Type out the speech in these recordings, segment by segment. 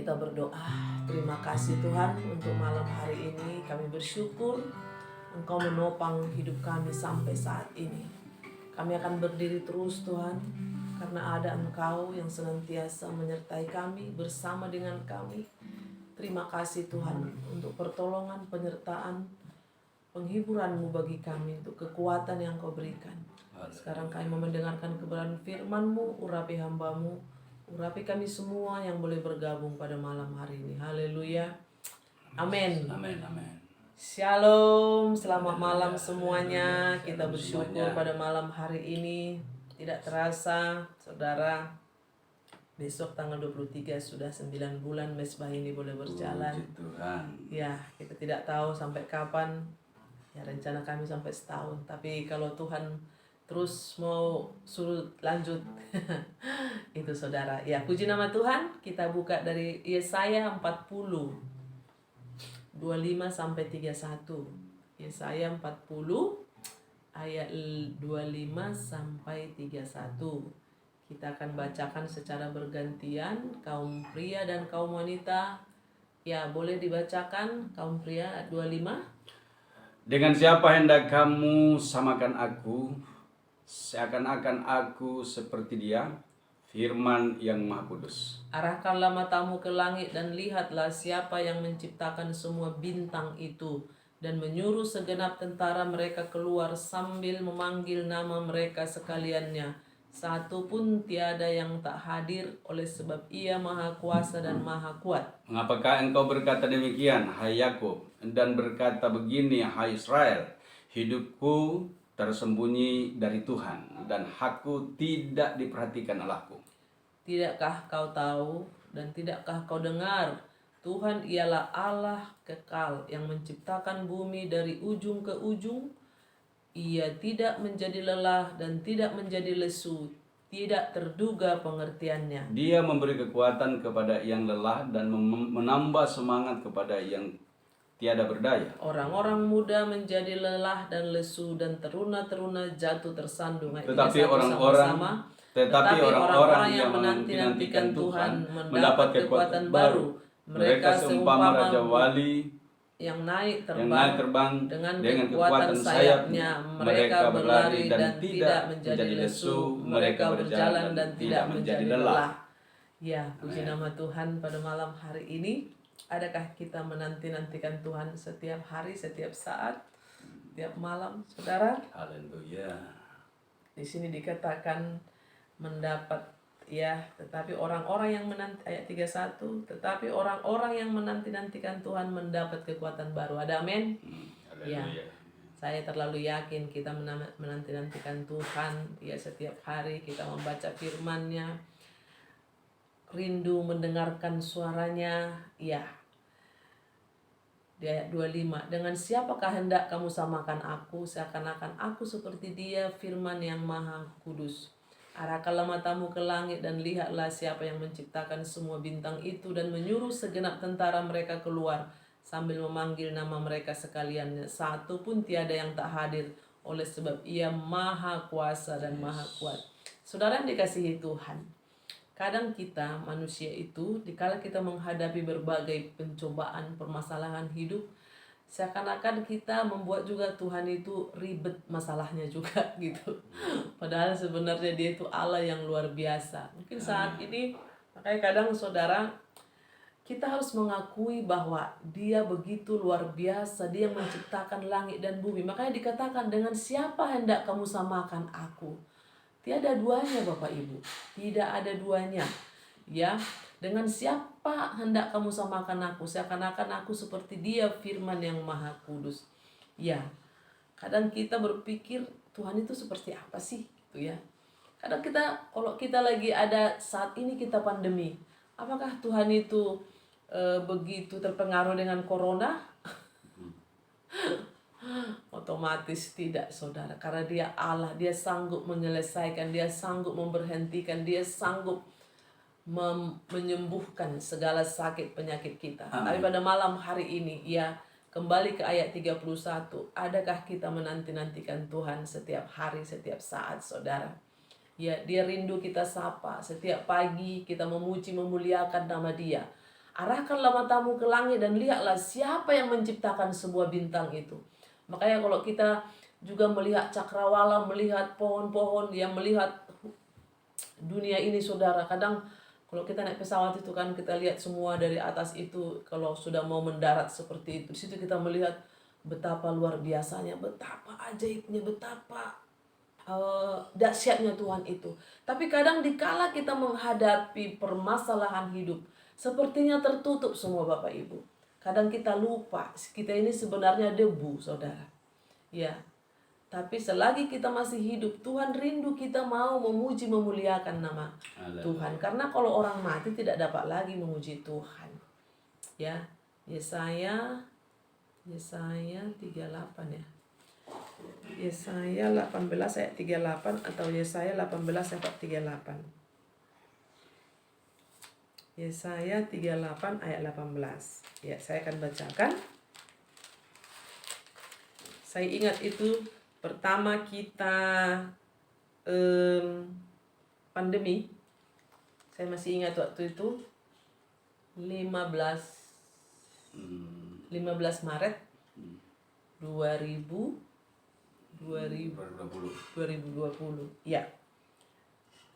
kita berdoa. Terima kasih Tuhan untuk malam hari ini. Kami bersyukur Engkau menopang hidup kami sampai saat ini. Kami akan berdiri terus Tuhan, karena ada Engkau yang senantiasa menyertai kami, bersama dengan kami. Terima kasih Tuhan untuk pertolongan, penyertaan, penghiburan-Mu bagi kami, untuk kekuatan yang Kau berikan. Sekarang kami mau mendengarkan kebenaran firman-Mu, urapi hamba-Mu, urapi kami semua yang boleh bergabung pada malam hari ini. Haleluya. Amin. Amin, amin. Shalom, selamat malam semuanya. Kita bersyukur pada malam hari ini. Tidak terasa, saudara, besok tanggal 23 sudah 9 bulan mesbah ini boleh berjalan. Puji Tuhan. Ya, kita tidak tahu sampai kapan. Ya, rencana kami sampai setahun. Tapi kalau Tuhan terus mau suruh lanjut, itu saudara. Ya, puji nama Tuhan. Kita buka dari Yesaya 40, 25 sampai 31. Yesaya 40 ayat 25 sampai 31. Kita akan bacakan secara bergantian, kaum pria dan kaum wanita. Ya, boleh dibacakan kaum pria ayat 25. Dengan siapa hendak kamu samakan aku, seakan-akan aku seperti dia, firman yang maha kudus. Arahkanlah matamu ke langit dan lihatlah siapa yang menciptakan semua bintang itu dan menyuruh segenap tentara mereka keluar sambil memanggil nama mereka sekaliannya. Satu pun tiada yang tak hadir, oleh sebab Ia maha kuasa dan maha kuat. Mengapakah engkau berkata demikian, hai Yakub, dan berkata begini, hai Israel, hidupku tersembunyi dari Tuhan, dan hakku tidak diperhatikan Allahku. Tidakkah kau tahu dan tidakkah kau dengar? Tuhan ialah Allah kekal yang menciptakan bumi dari ujung ke ujung. Ia tidak menjadi lelah dan tidak menjadi lesu, tidak terduga pengertiannya. Dia memberi kekuatan kepada yang lelah dan menambah semangat kepada yang tiada berdaya. Orang-orang muda menjadi lelah dan lesu dan teruna-teruna jatuh tersandung. Tetapi orang-orang yang menanti-nantikan Tuhan mendapat kekuatan baru. Mereka seumpama Raja Wali yang naik terbang dengan kekuatan sayapnya. Mereka berlari dan tidak menjadi lesu. Mereka berjalan dan tidak menjadi lelah. Ya, puji nama Tuhan pada malam hari ini. Adakah kita menanti-nantikan Tuhan setiap hari, setiap saat, setiap malam, saudara? Haleluya. Di sini dikatakan mendapat, ya, tetapi orang-orang yang menanti, ayat 31, tetapi orang-orang yang menanti-nantikan Tuhan mendapat kekuatan baru. Ada amin? Ya, saya terlalu yakin kita menanti-nantikan Tuhan. Ya, setiap hari kita membaca firman-Nya, rindu mendengarkan suaranya. Ya, di ayat 25, dengan siapakah hendak kamu samakan aku, seakan-akan aku seperti dia, firman yang maha kudus. Arahkanlah matamu ke langit dan lihatlah siapa yang menciptakan semua bintang itu dan menyuruh segenap tentara mereka keluar sambil memanggil nama mereka sekalian. Satu pun tiada yang tak hadir, oleh sebab Ia maha kuasa dan maha kuat. Saudara yang dikasihi Tuhan, kadang kita manusia itu, dikala kita menghadapi berbagai pencobaan, permasalahan hidup, seakan-akan kita membuat juga Tuhan itu ribet masalahnya juga gitu. Padahal sebenarnya Dia itu Allah yang luar biasa. Mungkin saat ini, makanya kadang saudara, kita harus mengakui bahwa Dia begitu luar biasa. Dia menciptakan langit dan bumi. Makanya dikatakan, dengan siapa hendak kamu samakan aku? Tiada duanya Bapak Ibu. Tidak ada duanya. Ya, dengan siapa hendak kamu samakan aku? Seakan-akan aku seperti dia, firman yang maha kudus. Ya, kadang kita berpikir Tuhan itu seperti apa sih? Gitu ya. Kadang kita, kalau kita lagi ada saat ini kita pandemi, apakah Tuhan itu begitu terpengaruh dengan corona? Otomatis tidak, saudara. Karena Dia Allah, Dia sanggup menyelesaikan, Dia sanggup memberhentikan, Dia sanggup menyembuhkan segala sakit penyakit kita. Tapi pada malam hari ini, ya, kembali ke ayat 31, adakah kita menanti-nantikan Tuhan setiap hari, setiap saat, saudara? Ya, Dia rindu kita sapa. Setiap pagi kita memuji, memuliakan nama Dia. Arahkanlah matamu ke langit dan lihatlah siapa yang menciptakan sebuah bintang itu. Makanya kalau kita juga melihat cakrawala, melihat pohon-pohon, yang melihat dunia ini saudara, kadang kalau kita naik pesawat itu kan kita lihat semua dari atas itu, kalau sudah mau mendarat seperti itu, di situ kita melihat betapa luar biasanya, betapa ajaibnya, betapa dahsyatnya Tuhan itu. Tapi kadang dikala kita menghadapi permasalahan hidup, sepertinya tertutup semua Bapak Ibu. Kadang kita lupa, kita ini sebenarnya debu saudara. Ya, tapi selagi kita masih hidup, Tuhan rindu kita mau memuji, memuliakan nama Tuhan. Karena kalau orang mati tidak dapat lagi memuji Tuhan. Ya, Yesaya 38 ya. Yesaya 18 ayat 38 atau Yesaya 18 ayat 38. Yesaya 38 ayat 18. Ya, saya akan bacakan. Saya ingat itu pertama kita pandemi. Saya masih ingat waktu itu 15 Maret 2020. Ya.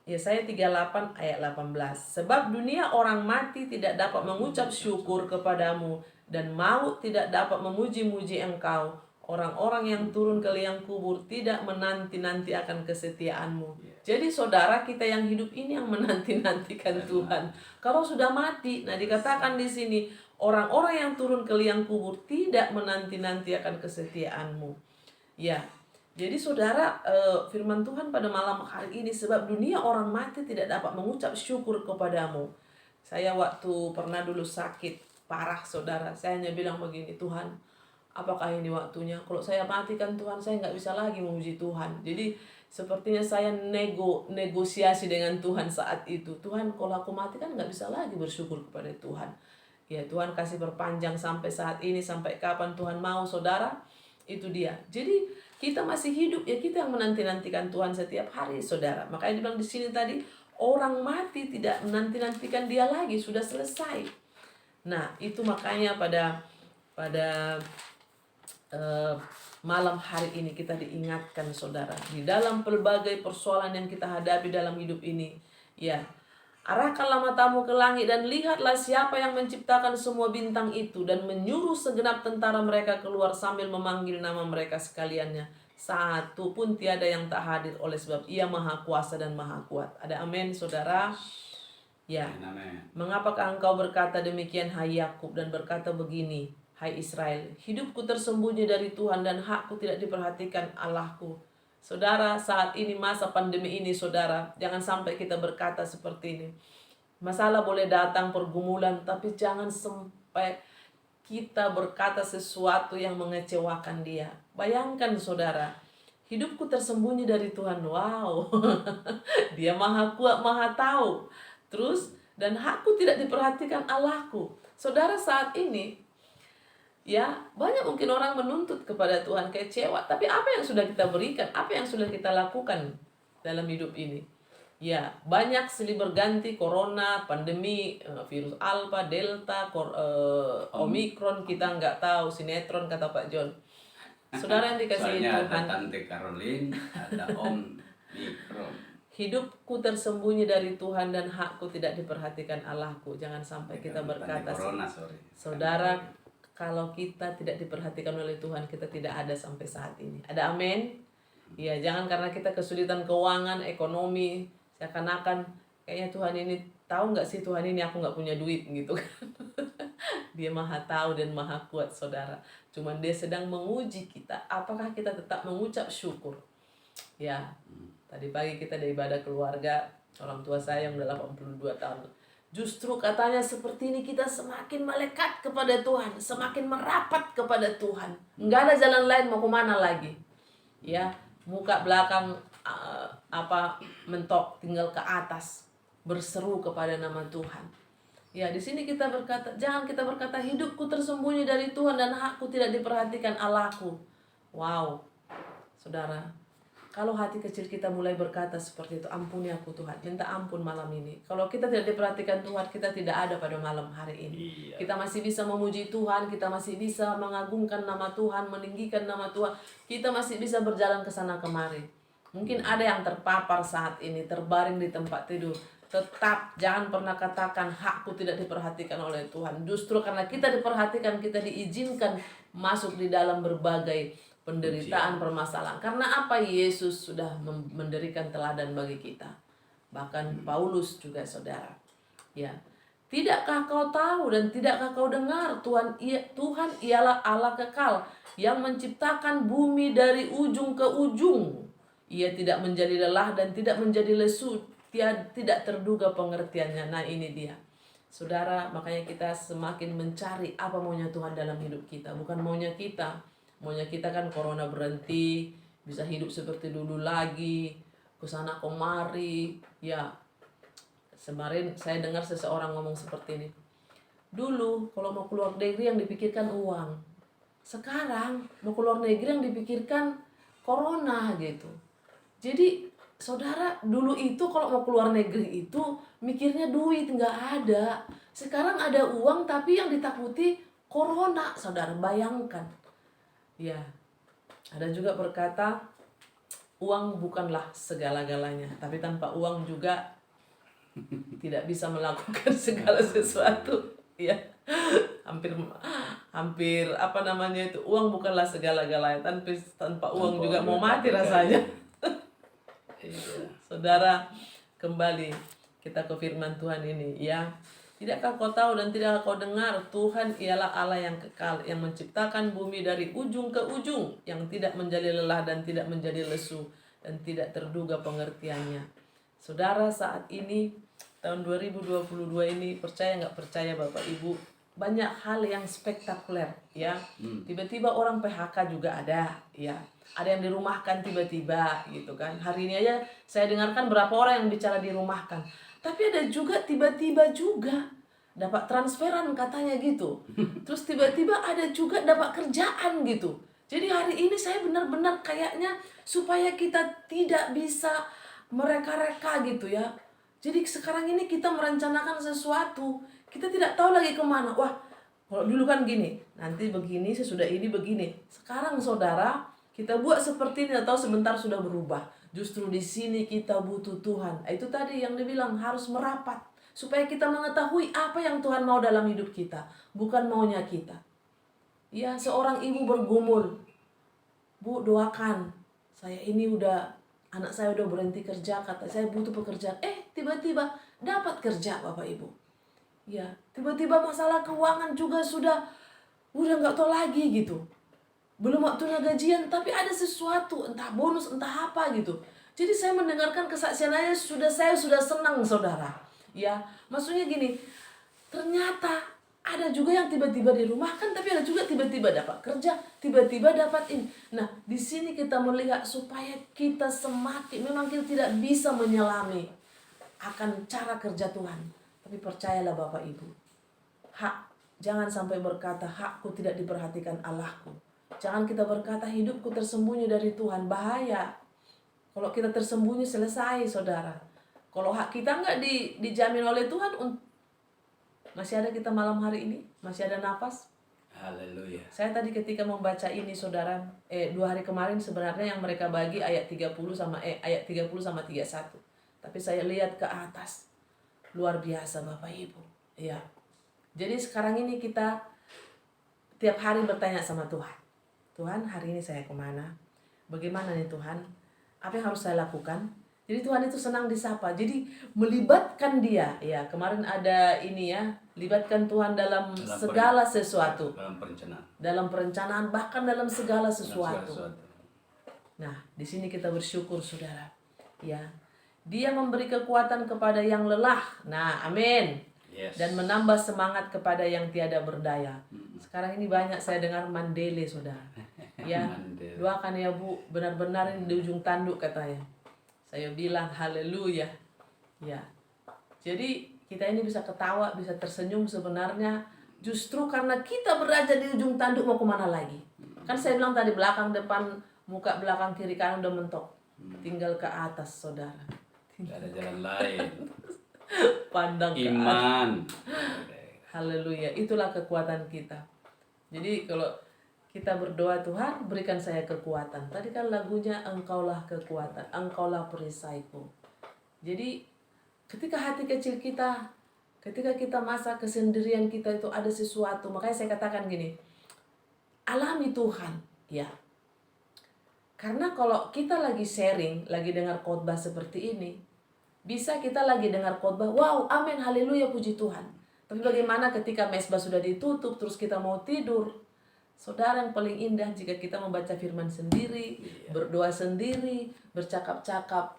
Yesaya 38 ayat 18. Sebab dunia orang mati tidak dapat mengucap syukur kepadamu, dan maut tidak dapat memuji-muji engkau. Orang-orang yang turun ke liang kubur tidak menanti-nanti akan kesetiaanmu. Jadi saudara, kita yang hidup ini yang menanti-nantikan Tuhan. Kalau sudah mati, nah dikatakan di sini, orang-orang yang turun ke liang kubur tidak menanti-nanti akan kesetiaanmu. Ya, jadi saudara, firman Tuhan pada malam hari ini, sebab dunia orang mati tidak dapat mengucap syukur kepadamu. Saya waktu pernah dulu sakit parah saudara, saya hanya bilang begini, Tuhan, apakah ini waktunya? Kalau saya mati kan Tuhan, saya nggak bisa lagi memuji Tuhan. Jadi sepertinya saya negosiasi dengan Tuhan saat itu. Tuhan, kalau aku mati kan nggak bisa lagi bersyukur kepada Tuhan. Ya, Tuhan kasih perpanjang sampai saat ini, sampai kapan Tuhan mau saudara. Itu dia. Jadi kita masih hidup, ya kita yang menanti-nantikan Tuhan setiap hari saudara. Makanya dibilang di sini tadi, orang mati tidak menanti-nantikan dia lagi, sudah selesai. Nah, itu makanya pada malam hari ini kita diingatkan saudara, di dalam pelbagai persoalan yang kita hadapi dalam hidup ini, ya, arahkanlah matamu ke langit dan lihatlah siapa yang menciptakan semua bintang itu, dan menyuruh segenap tentara mereka keluar sambil memanggil nama mereka sekaliannya. Satu pun tiada yang tak hadir, oleh sebab Ia maha kuasa dan maha kuat. Ada amin saudara? Ya. Mengapakah engkau berkata demikian, hai Yakub, dan berkata begini, hai Israel, hidupku tersembunyi dari Tuhan dan hakku tidak diperhatikan Allahku. Saudara, saat ini masa pandemi ini saudara, jangan sampai kita berkata seperti ini. Masalah boleh datang, pergumulan, tapi jangan sampai kita berkata sesuatu yang mengecewakan Dia. Bayangkan saudara, hidupku tersembunyi dari Tuhan. Wow, Dia maha kuat, maha tahu. Terus, dan hakku tidak diperhatikan Allahku. Saudara, saat ini, ya, banyak mungkin orang menuntut kepada Tuhan, kecewa. Tapi apa yang sudah kita berikan? Apa yang sudah kita lakukan dalam hidup ini? Ya, banyak silih berganti, corona, pandemi, virus alpha, delta, omikron, kita nggak tahu, sinetron kata Pak John. Saudara yang dikasihi Soalnya Tuhan, ada Tante Caroline, ada Omikron. hidupku tersembunyi dari Tuhan dan hakku tidak diperhatikan Allahku. Jangan sampai kita berkata, Corona, saudara, kalau kita tidak diperhatikan oleh Tuhan, kita tidak ada sampai saat ini. Ada amin? Ya, jangan karena kita kesulitan keuangan, ekonomi, seakan-akan kayaknya Tuhan ini, tahu nggak sih Tuhan ini aku nggak punya duit gitu kan. Dia maha tahu dan maha kuat saudara. Cuman Dia sedang menguji kita, apakah kita tetap mengucap syukur. Ya, tadi pagi kita ada ibadah keluarga, orang tua saya yang udah 82 tahun. Justru katanya seperti ini kita semakin melekat kepada Tuhan, semakin merapat kepada Tuhan. Nggak ada jalan lain, mau kemana lagi. Ya, muka belakang mentok, tinggal ke atas, berseru kepada nama Tuhan. Ya, di sini kita berkata, jangan kita berkata hidupku tersembunyi dari Tuhan dan hakku tidak diperhatikan Allahku. Wow, saudara, Kalau hati kecil kita mulai berkata seperti itu, ampuni aku Tuhan, minta ampun malam ini. Kalau kita tidak diperhatikan Tuhan, kita tidak ada pada malam hari ini. Iya. Kita masih bisa memuji Tuhan, kita masih bisa mengagungkan nama Tuhan, meninggikan nama Tuhan. Kita masih bisa berjalan ke sana kemari. Mungkin ada yang terpapar saat ini, terbaring di tempat tidur. Tetap jangan pernah katakan hakku tidak diperhatikan oleh Tuhan. Justru karena kita diperhatikan, kita diizinkan masuk di dalam berbagai penderitaan, permasalahan. Karena apa? Yesus sudah menderikan teladan bagi kita. Bahkan Paulus juga, saudara. Ya. Tidakkah kau tahu dan tidakkah kau dengar Tuhan ialah Allah kekal yang menciptakan bumi dari ujung ke ujung. Ia tidak menjadi lelah dan tidak menjadi lesu, tidak terduga pengertiannya. Nah, ini dia. Saudara, makanya kita semakin mencari apa maunya Tuhan dalam hidup kita, bukan maunya kita. Maunya kita kan corona berhenti, bisa hidup seperti dulu lagi, kesana kemari. Ya, kemarin saya dengar seseorang ngomong seperti ini. Dulu kalau mau keluar negeri yang dipikirkan uang. Sekarang mau keluar negeri yang dipikirkan corona gitu. Jadi saudara, dulu itu kalau mau keluar negeri itu mikirnya duit, nggak ada. Sekarang ada uang tapi yang ditakuti corona, saudara, bayangkan. Ya, ada juga berkata, uang bukanlah segala-galanya, tapi tanpa uang juga tidak bisa melakukan segala sesuatu. Ya, hampir apa namanya itu, uang bukanlah segala-galanya, tanpa uang juga mau mati rasanya. Saudara, kembali kita ke firman Tuhan ini, ya. Tidakkah kau tahu dan tidakkah kau dengar, Tuhan ialah Allah yang kekal, yang menciptakan bumi dari ujung ke ujung, yang tidak menjadi lelah dan tidak menjadi lesu, dan tidak terduga pengertiannya. Saudara, saat ini tahun 2022 ini, percaya nggak percaya Bapak Ibu, banyak hal yang spektakuler, ya. Tiba-tiba orang PHK juga ada, ya. Ada yang dirumahkan tiba-tiba gitu kan. Hari ini aja saya dengarkan berapa orang yang bicara dirumahkan. Tapi ada juga tiba-tiba juga dapat transferan katanya gitu. Terus tiba-tiba ada juga dapat kerjaan gitu. Jadi hari ini saya benar-benar kayaknya supaya kita tidak bisa mereka-reka gitu ya. Jadi sekarang ini kita merencanakan sesuatu, kita tidak tahu lagi kemana. Wah, kalau dulu kan gini, nanti begini, sesudah ini begini. Sekarang saudara, kita buat seperti ini atau sebentar sudah berubah. Justru di sini kita butuh Tuhan. Itu tadi yang dibilang harus merapat. Supaya kita mengetahui apa yang Tuhan mau dalam hidup kita. Bukan maunya kita. Ya, seorang ibu bergumul. Bu, doakan. Anak saya udah berhenti kerja. Kata saya butuh pekerjaan. Tiba-tiba dapat kerja Bapak Ibu. Ya, tiba-tiba masalah keuangan juga udah nggak tahu lagi gitu. Belum waktunya gajian, tapi ada sesuatu, entah bonus, entah apa gitu. Jadi saya mendengarkan kesaksiannya saya sudah senang, saudara. Ya, maksudnya gini, ternyata ada juga yang tiba-tiba dirumahkan, tapi ada juga tiba-tiba dapat kerja, tiba-tiba dapat ini. Nah, di sini kita melihat supaya kita memang kita tidak bisa menyelami akan cara kerja Tuhan. Tapi percayalah Bapak Ibu, jangan sampai berkata hakku tidak diperhatikan Allahku. Jangan kita berkata hidupku tersembunyi dari Tuhan. Bahaya. Kalau kita tersembunyi selesai, saudara. Kalau hak kita nggak dijamin oleh Tuhan, masih ada kita malam hari ini, masih ada napas. Haleluya. Saya tadi ketika membaca ini, saudara, 2 hari kemarin sebenarnya yang mereka bagi ayat 30 sama 31. Tapi saya lihat ke atas. Luar biasa Bapak Ibu. Ya. Jadi sekarang ini kita tiap hari bertanya sama Tuhan. Tuhan, hari ini saya kemana? Bagaimana nih Tuhan? Apa yang harus saya lakukan? Jadi Tuhan itu senang disapa. Jadi melibatkan Dia. Ya, kemarin ada ini ya, libatkan Tuhan dalam segala sesuatu. Dalam perencanaan, bahkan dalam segala sesuatu. Nah, di sini kita bersyukur, saudara. Ya, Dia memberi kekuatan kepada yang lelah. Nah, amin. Yes. Dan menambah semangat kepada yang tiada berdaya. Sekarang ini banyak saya dengar mandele, saudara. Ya, doakan ya Bu, benar-benar ini di ujung tanduk katanya. Saya bilang haleluya. Ya. Jadi kita ini bisa ketawa, bisa tersenyum sebenarnya justru karena kita berada di ujung tanduk. Mau kemana lagi? Kan saya bilang tadi belakang, depan, muka, belakang, kiri, kanan udah mentok. Tinggal ke atas, saudara. Tidak ada jalan lain. Pandang ke atas. Iman. Haleluya, itulah kekuatan kita. Jadi kalau kita berdoa, Tuhan berikan saya kekuatan. Tadi kan lagunya, Engkaulah kekuatan, Engkaulah perisaiku. Jadi ketika hati kecil kita, ketika kita masa kesendirian kita itu ada sesuatu, makanya saya katakan gini, alami Tuhan, ya. Karena kalau kita lagi sharing, lagi dengar khotbah seperti ini, bisa kita lagi dengar khotbah, wow, amin, haleluya, puji Tuhan. Tapi bagaimana ketika mesbah sudah ditutup, terus kita mau tidur? Saudara, yang paling indah jika kita membaca firman sendiri, berdoa sendiri, bercakap-cakap,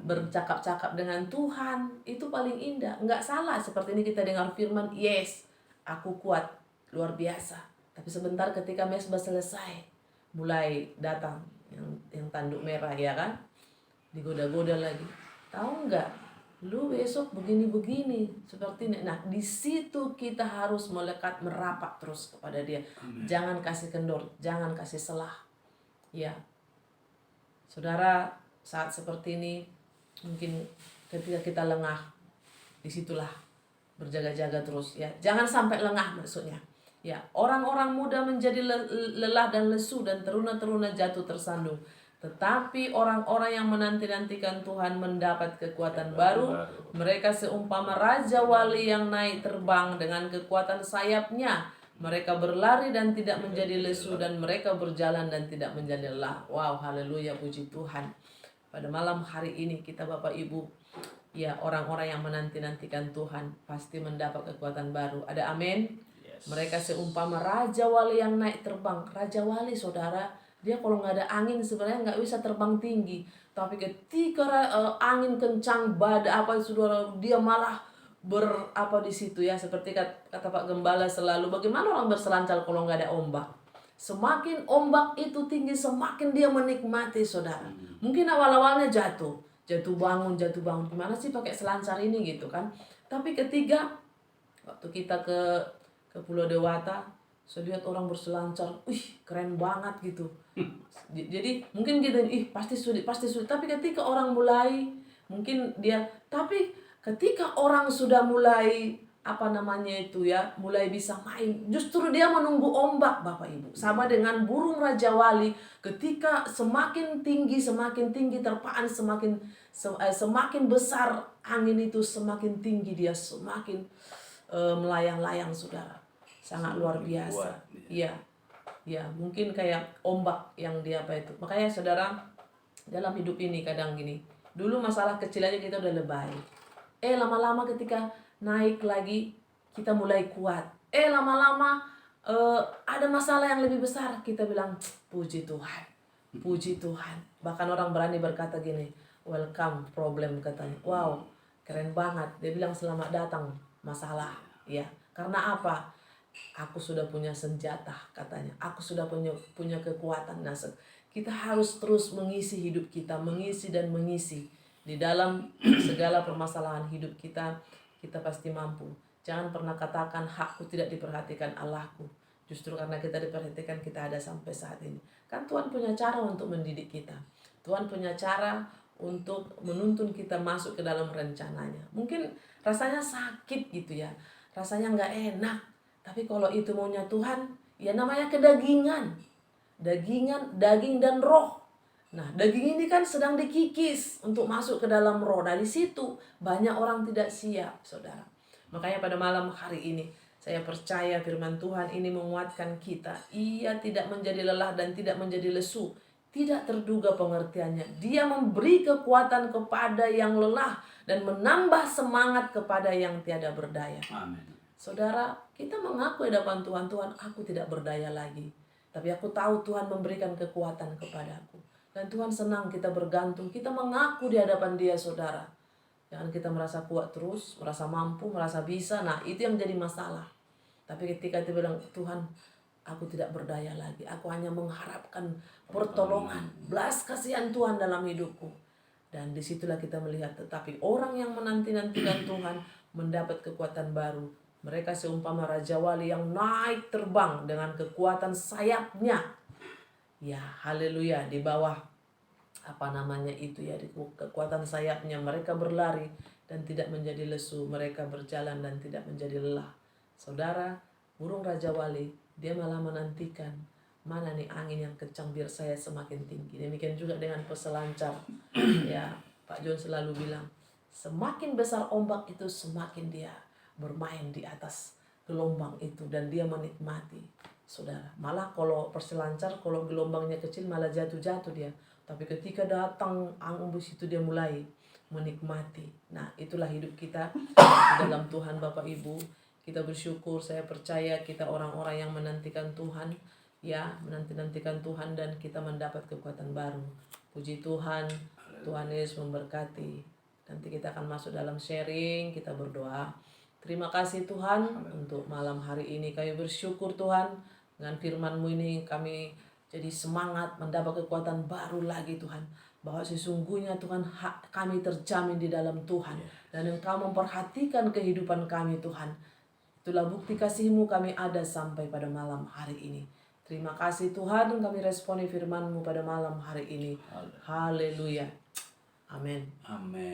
bercakap-cakap dengan Tuhan, itu paling indah. Enggak salah seperti ini kita dengar firman, yes, aku kuat, luar biasa. Tapi sebentar ketika mesbah selesai, mulai datang yang tanduk merah, ya kan, digoda-goda lagi, tahu nggak, lu besok begini-begini seperti ini. Nah, di situ kita harus melekat, merapat terus kepada dia. Jangan kasih kendor, jangan kasih selah, ya. Saudara, saat seperti ini mungkin ketika kita lengah, disitulah berjaga-jaga terus, ya. Jangan sampai lengah, maksudnya. Ya, orang-orang muda menjadi lelah dan lesu, dan teruna-teruna jatuh tersandung. Tetapi orang-orang yang menanti-nantikan Tuhan mendapat kekuatan baru. Mereka seumpama raja wali yang naik terbang dengan kekuatan sayapnya. Mereka berlari dan tidak menjadi lesu, dan mereka berjalan dan tidak menjadi lelah. Wow, haleluya, puji Tuhan. Pada malam hari ini kita Bapak Ibu, ya, orang-orang yang menanti-nantikan Tuhan pasti mendapat kekuatan baru. Ada amin? Mereka seumpama raja wali yang naik terbang. Raja wali, saudara, dia kalau nggak ada angin sebenarnya nggak bisa terbang tinggi. Tapi ketika angin kencang, badai apa, saudara, dia malah di situ, ya. Seperti kata Pak Gembala selalu, bagaimana orang berselancar kalau nggak ada ombak? Semakin ombak itu tinggi, semakin dia menikmati, saudara. Mungkin awal-awalnya jatuh bangun. Gimana sih pakai selancar ini, gitu kan? Tapi ketika waktu kita ke Pulau Dewata, saya lihat orang berselancar, keren banget gitu. Jadi mungkin gitu, pasti sulit. Tapi ketika orang mulai, tapi ketika orang sudah mulai mulai bisa main, justru dia menunggu ombak, Bapak Ibu. Sama dengan burung Raja Wali, ketika semakin tinggi terpaan, semakin besar angin itu, semakin tinggi dia, semakin melayang-layang, saudara. Sangat luar biasa. Iya. Ya, mungkin kayak ombak yang dia Makanya saudara, dalam hidup ini kadang gini. Dulu masalah kecil aja kita udah lebay. Lama-lama ketika naik lagi, kita mulai kuat. Lama-lama ada masalah yang lebih besar, kita bilang, puji Tuhan. Puji Tuhan. Bahkan orang berani berkata gini, welcome problem, katanya. Wow, keren banget. Dia bilang selamat datang masalah. Ya, karena apa? Aku sudah punya senjata, katanya. Aku sudah punya kekuatan. Nah, kita harus terus mengisi hidup kita, mengisi di dalam segala permasalahan hidup kita. Kita pasti mampu. Jangan pernah katakan hakku tidak diperhatikan Allahku. Justru karena kita diperhatikan, kita ada sampai saat ini. Kan Tuhan punya cara untuk mendidik kita. Tuhan punya cara untuk menuntun kita masuk ke dalam rencananya. Mungkin rasanya sakit gitu, ya. Rasanya nggak enak. Tapi kalau itu maunya Tuhan, ya namanya kedagingan. Daging dan roh. Nah, daging ini kan sedang dikikis untuk masuk ke dalam roh. Dari situ banyak orang tidak siap, saudara. Makanya pada malam hari ini, saya percaya firman Tuhan ini menguatkan kita. Ia tidak menjadi lelah dan tidak menjadi lesu. Tidak terduga pengertiannya. Dia memberi kekuatan kepada yang lelah dan menambah semangat kepada yang tiada berdaya. Amin. Saudara, kita mengaku di hadapan Tuhan, Tuhan, aku tidak berdaya lagi. Tapi aku tahu Tuhan memberikan kekuatan kepadaku. Dan Tuhan senang kita bergantung, kita mengaku di hadapan Dia, saudara. Jangan kita merasa kuat terus, merasa mampu, merasa bisa. Nah, itu yang jadi masalah. Tapi ketika kita bilang, Tuhan, aku tidak berdaya lagi. Aku hanya mengharapkan pertolongan, belas kasihan Tuhan dalam hidupku. Dan disitulah kita melihat, tetapi orang yang menanti-nantikan Tuhan mendapat kekuatan baru. Mereka seumpama Raja Wali yang naik terbang dengan kekuatan sayapnya. Ya, haleluya, di bawah di kekuatan sayapnya mereka berlari dan tidak menjadi lesu, mereka berjalan dan tidak menjadi lelah. Saudara, burung Raja Wali, dia malah menantikan mana nih angin yang kencang biar saya semakin tinggi. Demikian juga dengan peselancar. Ya, Pak John selalu bilang, semakin besar ombak itu semakin dia bermain di atas gelombang itu dan dia menikmati. Saudara, malah kalau perselancar, kalau gelombangnya kecil malah jatuh-jatuh dia. Tapi ketika datang angin itu dia mulai menikmati. Nah, itulah hidup kita di dalam Tuhan Bapak Ibu. Kita bersyukur, saya percaya kita orang-orang yang menantikan Tuhan, ya, menanti-nantikan Tuhan dan kita mendapat kekuatan baru. Puji Tuhan, Tuhan Yesus memberkati. Nanti kita akan masuk dalam sharing, kita berdoa. Terima kasih Tuhan untuk malam hari ini. Kami bersyukur Tuhan, dengan firman-Mu ini kami jadi semangat mendapat kekuatan baru lagi Tuhan. Bahwa sesungguhnya Tuhan kami terjamin di dalam Tuhan. Dan Engkau memperhatikan kehidupan kami Tuhan. Itulah bukti kasih-Mu kami ada sampai pada malam hari ini. Terima kasih Tuhan, kami responi firman-Mu pada malam hari ini. Haleluya. Amin. Amin.